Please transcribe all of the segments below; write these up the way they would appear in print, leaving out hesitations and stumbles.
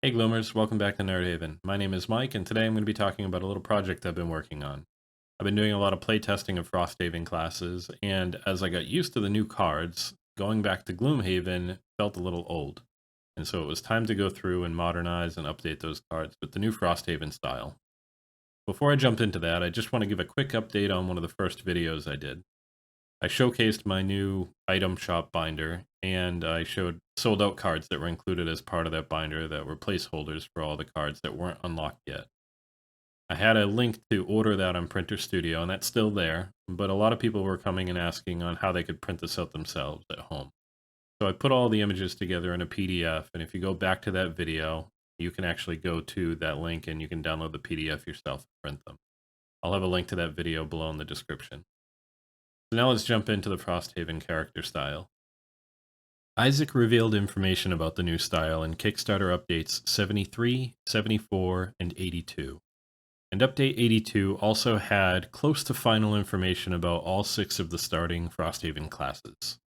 Hey Gloomers, welcome back to Nerdhaven. My name is Mike, and today I'm going to be talking about a little project I've been working on. I've been doing a lot of playtesting of Frosthaven classes, and as I got used to the new cards, going back to Gloomhaven felt a little old. And so it was time to go through and modernize and update those cards with the new Frosthaven style. Before I jump into that, I just want to give a quick update on one of the first videos I did. I showcased my new item shop binder, and I showed sold out cards that were included as part of that binder that were placeholders for all the cards that weren't unlocked yet. I had a link to order that on Printer Studio, and that's still there, but a lot of people were coming and asking on how they could print this out themselves at home. So I put all the images together in a PDF, and if you go back to that video, you can actually go to that link and you can download the PDF yourself and print them. I'll have a link to that video below in the description. So now let's jump into the Frosthaven character style. Isaac revealed information about the new style in Kickstarter updates 73, 74, and 82. And update 82 also had close to final information about all 6 of the starting Frosthaven classes.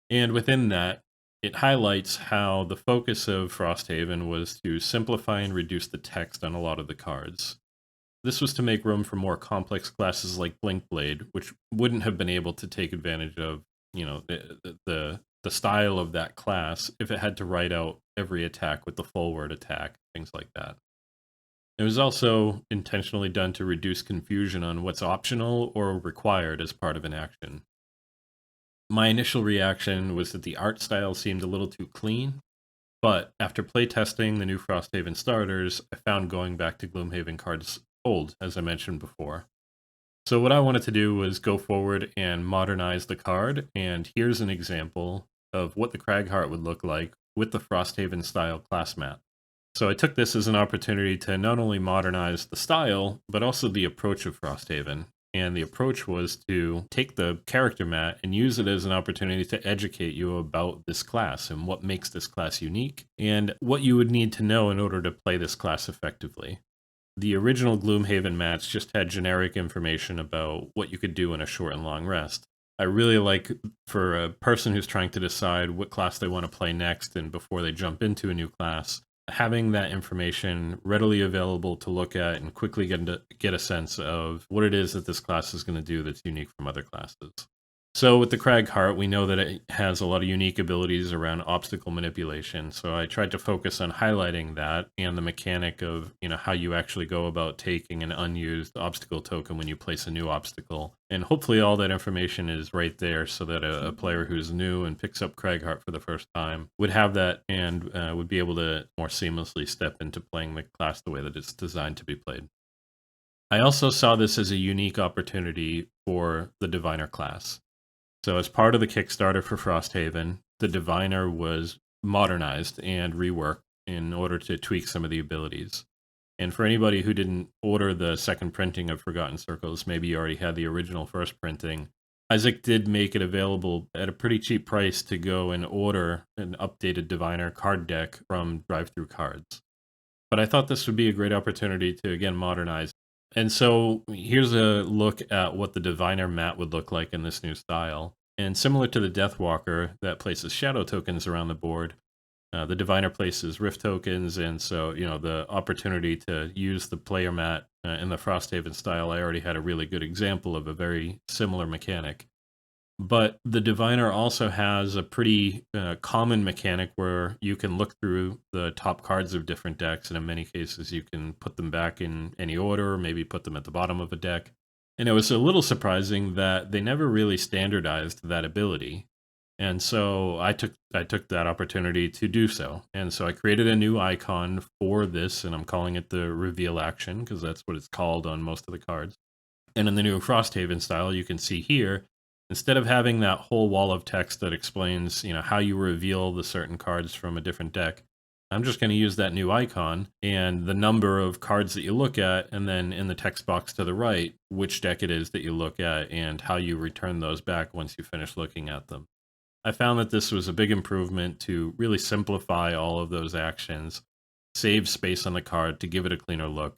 And within that, it highlights how the focus of Frosthaven was to simplify and reduce the text on a lot of the cards. This was to make room for more complex classes like Blinkblade, which wouldn't have been able to take advantage of, the style of that class if it had to write out every attack with the full word attack, things like that. It was also intentionally done to reduce confusion on what's optional or required as part of an action. My initial reaction was that the art style seemed a little too clean, but after playtesting the new Frosthaven starters, I found going back to Gloomhaven cards old, as I mentioned before. So what I wanted to do was go forward and modernize the card, and here's an example of what the Cragheart would look like with the Frosthaven style class mat. So I took this as an opportunity to not only modernize the style, but also the approach of Frosthaven. And the approach was to take the character mat and use it as an opportunity to educate you about this class and what makes this class unique, and what you would need to know in order to play this class effectively. The original Gloomhaven mats just had generic information about what you could do in a short and long rest. I really like, for a person who's trying to decide what class they want to play next and before they jump into a new class, having that information readily available to look at and quickly get a sense of what it is that this class is going to do that's unique from other classes. So with the Cragheart, we know that it has a lot of unique abilities around obstacle manipulation. So I tried to focus on highlighting that and the mechanic of, how you actually go about taking an unused obstacle token when you place a new obstacle. And hopefully all that information is right there so that a player who's new and picks up Cragheart for the first time would have that and would be able to more seamlessly step into playing the class the way that it's designed to be played. I also saw this as a unique opportunity for the Diviner class. So as part of the Kickstarter for Frosthaven, the Diviner was modernized and reworked in order to tweak some of the abilities. And for anybody who didn't order the second printing of Forgotten Circles, maybe you already had the original first printing, Isaac did make it available at a pretty cheap price to go and order an updated Diviner card deck from Drive-Thru Cards. But I thought this would be a great opportunity to, again, modernize. And so here's a look at what the Diviner mat would look like in this new style. And similar to the Deathwalker that places shadow tokens around the board, the Diviner places rift tokens, and so, the opportunity to use the player mat in the Frosthaven style, I already had a really good example of a very similar mechanic. But the Diviner also has a pretty common mechanic where you can look through the top cards of different decks, and in many cases you can put them back in any order, or maybe put them at the bottom of a deck. And it was a little surprising that they never really standardized that ability. And so I took that opportunity to do so. And so I created a new icon for this, and I'm calling it the reveal action, because that's what it's called on most of the cards. And in the new Frosthaven style, you can see here, instead of having that whole wall of text that explains, how you reveal the certain cards from a different deck, I'm just going to use that new icon and the number of cards that you look at, and then in the text box to the right, which deck it is that you look at and how you return those back once you finish looking at them. I found that this was a big improvement to really simplify all of those actions, save space on the card to give it a cleaner look.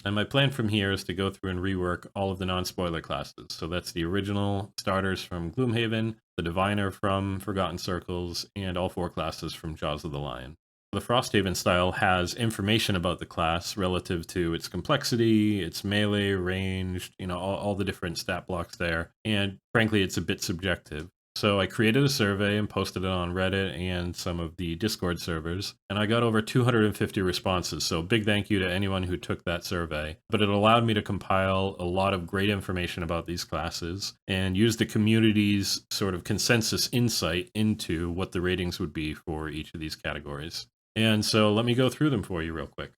And my plan from here is to go through and rework all of the non-spoiler classes. So that's the original starters from Gloomhaven, the Diviner from Forgotten Circles, and all 4 classes from Jaws of the Lion. The Frosthaven style has information about the class relative to its complexity, its melee, ranged, all the different stat blocks there. And frankly, it's a bit subjective. So I created a survey and posted it on Reddit and some of the Discord servers, and I got over 250 responses. So big thank you to anyone who took that survey. But it allowed me to compile a lot of great information about these classes and use the community's sort of consensus insight into what the ratings would be for each of these categories. And so let me go through them for you real quick.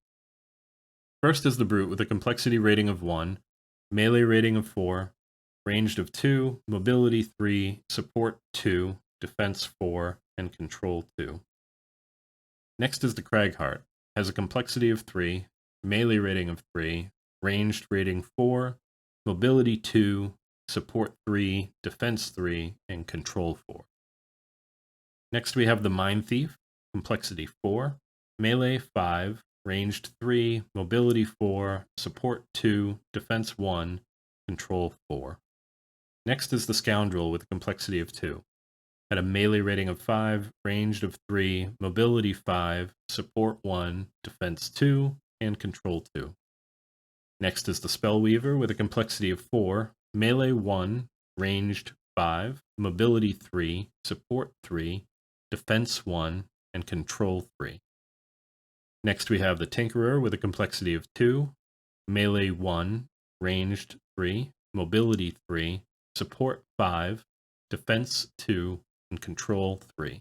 First is the Brute with a complexity rating of 1, melee rating of 4, ranged of 2, mobility 3, support 2, defense 4, and control 2. Next is the Cragheart. Has a complexity of 3, melee rating of 3, ranged rating 4, mobility 2, support 3, defense 3, and control 4. Next we have the Mind Thief. Complexity 4, melee 5, ranged 3, mobility 4, support 2, defense 1, control 4. Next is the Scoundrel with a complexity of 2. Had a melee rating of 5, ranged of 3, mobility 5, support 1, defense 2, and control 2. Next is the Spellweaver with a complexity of 4, melee 1, ranged 5, mobility 3, support 3, defense 1, and control 3. Next we have the Tinkerer with a complexity of 2, melee 1, ranged 3, mobility 3, support 5, defense 2, and control 3.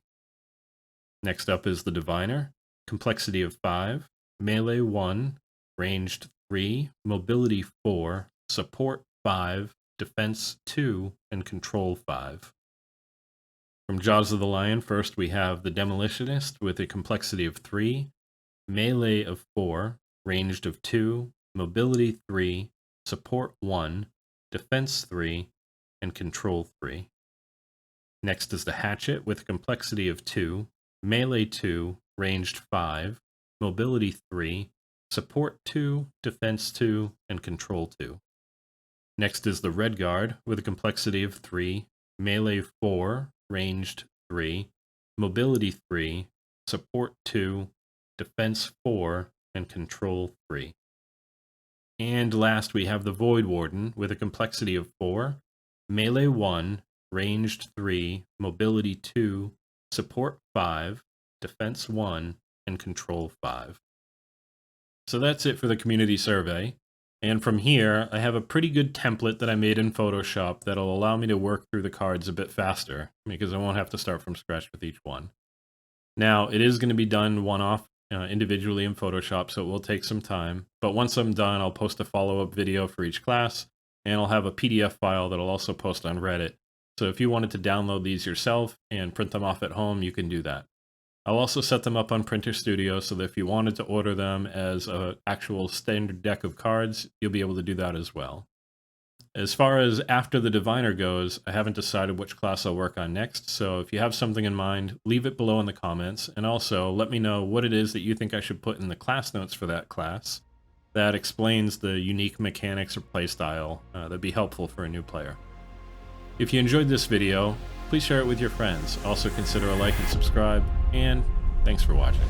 Next up is the Diviner, complexity of 5, melee 1, ranged 3, mobility 4, support 5, defense 2, and control 5. From Jaws of the Lion, first we have the Demolitionist with a complexity of 3, melee of 4, ranged of 2, mobility 3, support 1, defense 3, and control 3. Next is the Hatchet with a complexity of 2, melee 2, ranged 5, mobility 3, support 2, defense 2, and control 2. Next is the Redguard with a complexity of 3, melee 4, ranged 3, mobility 3, support 2, defense 4, and control 3. And last we have the Void Warden with a complexity of 4, melee 1, ranged 3, mobility 2, support 5, defense 1, and control 5. So that's it for the community survey. And from here, I have a pretty good template that I made in Photoshop that'll allow me to work through the cards a bit faster, because I won't have to start from scratch with each one. Now, it is going to be done one-off individually in Photoshop, so it will take some time. But once I'm done, I'll post a follow-up video for each class, and I'll have a PDF file that I'll also post on Reddit. So if you wanted to download these yourself and print them off at home, you can do that. I'll also set them up on Printer Studio so that if you wanted to order them as an actual standard deck of cards, you'll be able to do that as well. As far as after the Diviner goes, I haven't decided which class I'll work on next, so if you have something in mind, leave it below in the comments, and also let me know what it is that you think I should put in the class notes for that class that explains the unique mechanics or playstyle that'd be helpful for a new player. If you enjoyed this video, please share it with your friends. Also consider a like and subscribe, and thanks for watching.